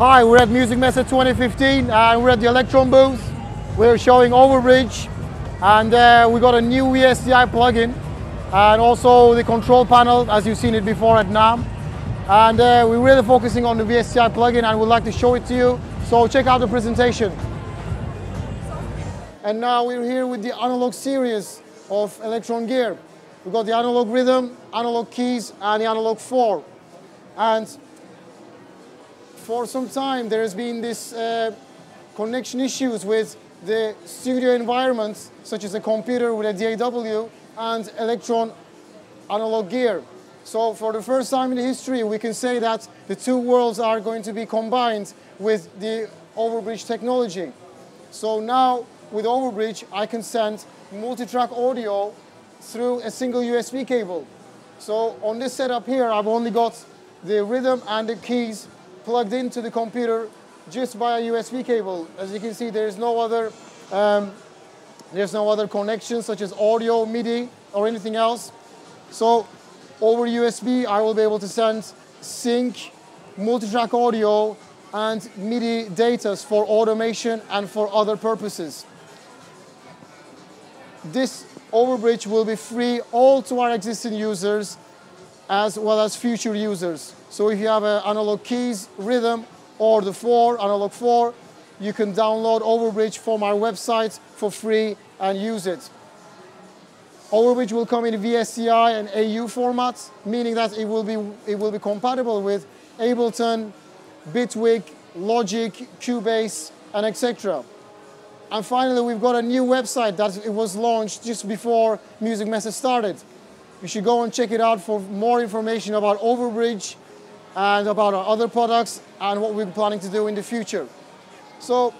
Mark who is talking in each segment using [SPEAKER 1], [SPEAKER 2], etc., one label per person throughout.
[SPEAKER 1] Hi, we're at Musikmesse 2015 and we're at the Elektron booth. We're showing Overbridge and we got a new VSTI plugin and also the control panel as you've seen it before at NAMM. And we're really focusing on the VSTI plugin and we'd like to show it to you. So check out the presentation. And now we're here with the analog series of Elektron gear. We've got the analog rhythm, analog keys and the analog 4. And for some time there has been this connection issues with the studio environments such as a computer with a DAW and Elektron analog gear. So for the first time in history we can say that the two worlds are going to be combined with the Overbridge technology. So now with Overbridge I can send multi-track audio through a single USB cable. So on this setup here I've only got the rhythm and the keys plugged into the computer just by a USB cable. As you can see, there's no other connection such as audio, MIDI or anything else. So over USB I will be able to send sync, multi-track audio and MIDI data for automation and for other purposes. This Overbridge will be free all to our existing users as well as future users. So if you have an analog keys, rhythm, or the analog 4, you can download Overbridge from our website for free and use it. Overbridge will come in VSTI and AU formats, meaning that it will be compatible with Ableton, Bitwig, Logic, Cubase, and etc. And finally, we've got a new website that it was launched just before Musikmesse started. You should go and check it out for more information about Overbridge and about our other products and what we're planning to do in the future. So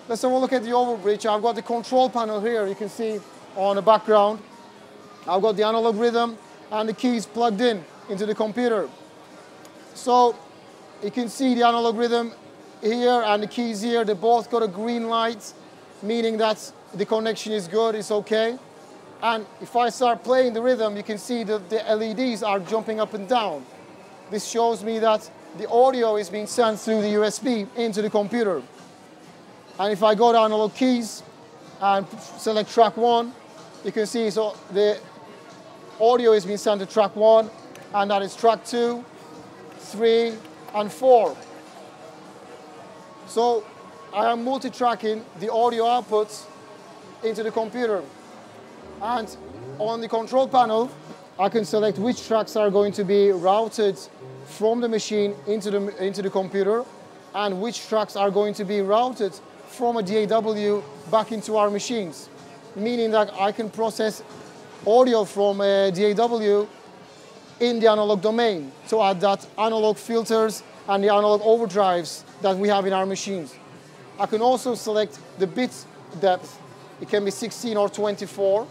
[SPEAKER 1] let's have a look at the Overbridge. I've got the control panel here, you can see on the background. I've got the analog rhythm and the keys plugged into the computer. So you can see the analog rhythm here and the keys here, they both got a green light, meaning that the connection is good, it's okay. And if I start playing the rhythm, you can see that the LEDs are jumping up and down. This shows me that the audio is being sent through the USB into the computer. And if I go to analog keys and select track 1, you can see so the audio is being sent to track 1, and that is track 2, 3, and 4. So I am multi-tracking the audio outputs into the computer. And on the control panel, I can select which tracks are going to be routed from the machine into the computer and which tracks are going to be routed from a DAW back into our machines. Meaning that I can process audio from a DAW in the analog domain to add that analog filters and the analog overdrives that we have in our machines. I can also select the bit depth. It can be 16 or 24.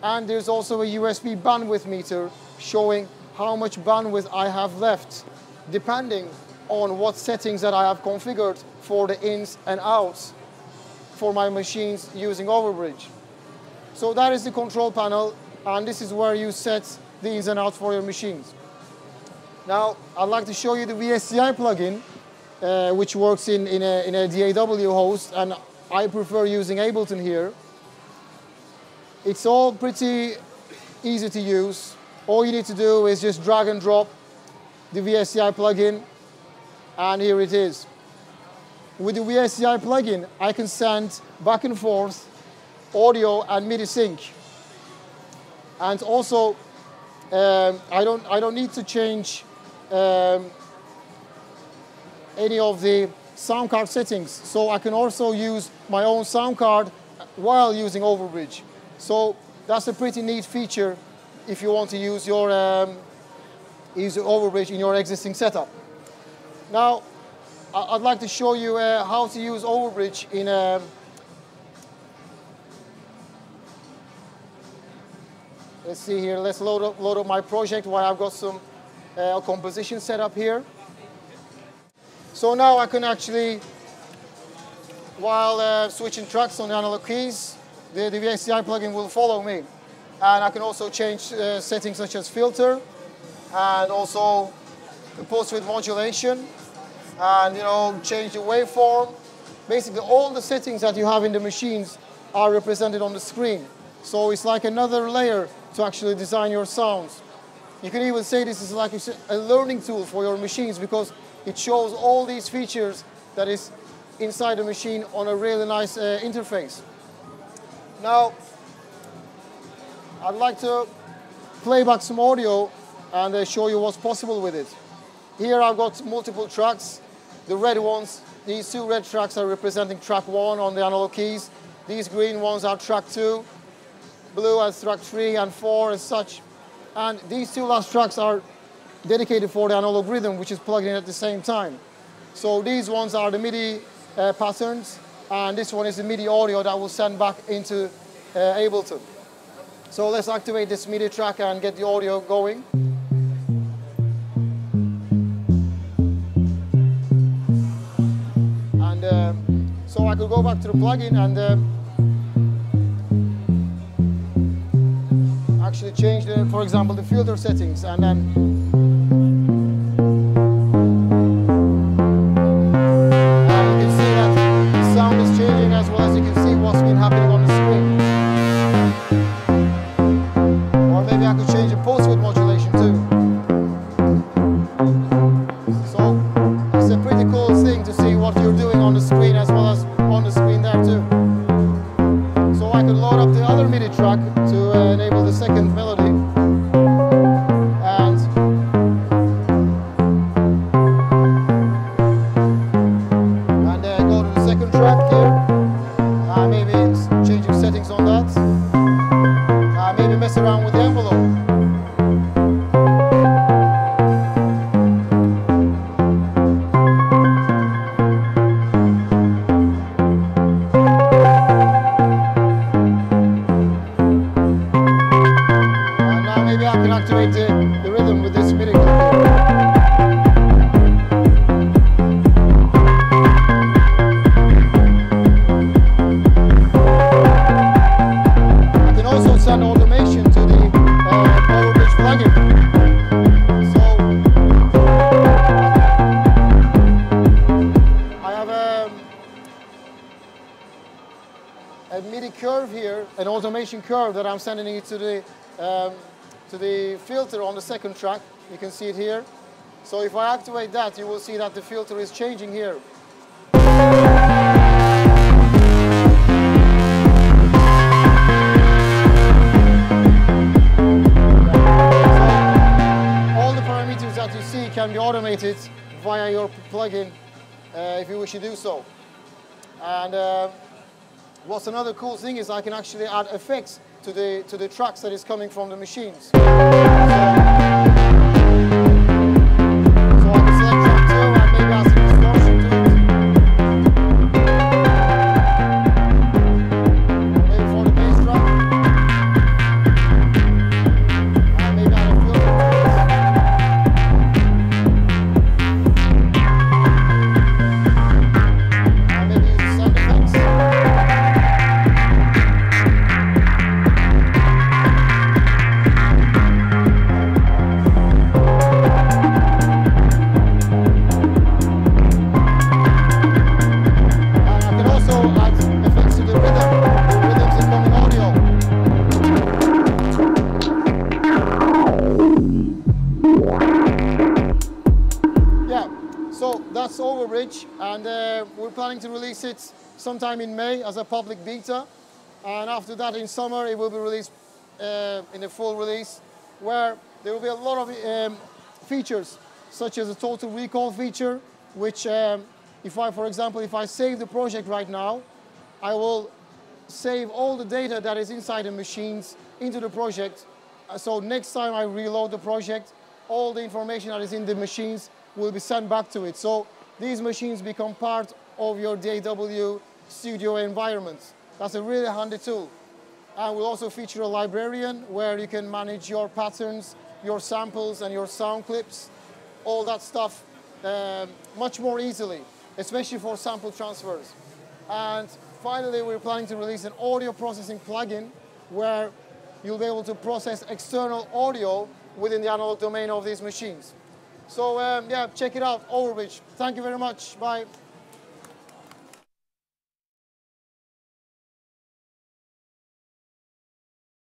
[SPEAKER 1] And there's also a USB bandwidth meter showing how much bandwidth I have left, depending on what settings that I have configured for the ins and outs for my machines using Overbridge. So that is the control panel, and this is where you set the ins and outs for your machines. Now, I'd like to show you the VSTI plugin, which works in a DAW host, and I prefer using Ableton here. It's all pretty easy to use. All you need to do is just drag and drop the VSTI plugin, and here it is. With the VSTI plugin, I can send back and forth audio and MIDI sync. And also, I don't need to change any of the sound card settings. So I can also use my own sound card while using Overbridge. So that's a pretty neat feature if you want to use your Overbridge in your existing setup. Now, I'd like to show you how to use Overbridge in a let's see here, let's load up my project while I've got some composition set up here. So now I can actually, while switching tracks on the analog keys, the VSTI plugin will follow me. And I can also change settings such as filter and also post-width modulation and change the waveform. Basically, all the settings that you have in the machines are represented on the screen. So it's like another layer to actually design your sounds. You can even say this is like a learning tool for your machines, because it shows all these features that is inside the machine on a really nice interface. Now, I'd like to play back some audio and show you what's possible with it. Here I've got multiple tracks. The red ones, these two red tracks are representing track 1 on the analog keys. These green ones are track 2. Blue as track 3 and 4 as such. And these two last tracks are dedicated for the analog rhythm, which is plugged in at the same time. So these ones are the MIDI patterns, and this one is the MIDI audio that will send back into Ableton. So let's activate this MIDI track and get the audio going. And so I could go back to the plugin and actually change, for example, the filter settings, and then as well as you can see what's been happening on the screen. Or maybe I could change the pulse width modulation too. So it's a pretty cool thing to see what you're doing on the screen as well as on the screen there too. So I could load up the other MIDI track to enable the second melody. And go to the second track here. Maybe changing settings on that. Maybe mess around with the envelope. And now maybe I can activate the rhythm with this MIDI clip here. Send automation to the Overbridge plugin. So I have a MIDI curve here, an automation curve that I'm sending it to the filter on the second track. You can see it here. So if I activate that, you will see that the filter is changing here. That you see can be automated via your plugin if you wish to do so. And what's another cool thing is I can actually add effects to the tracks that is coming from the machines. So I can select track 2 and maybe add some distortion to it. Maybe for the bass track. And maybe add a filter to it. That's Overbridge, and we're planning to release it sometime in May as a public beta, and after that in summer it will be released in a full release, where there will be a lot of features, such as a total recall feature, which for example, if I save the project right now, I will save all the data that is inside the machines into the project, so next time I reload the project, all the information that is in the machines will be sent back to it. So these machines become part of your DAW studio environment. That's a really handy tool. And we'll also feature a librarian where you can manage your patterns, your samples and your sound clips, all that stuff much more easily, especially for sample transfers. And finally, we're planning to release an audio processing plugin where you'll be able to process external audio within the analog domain of these machines. So yeah, check it out, Overbridge. Thank you very much. Bye.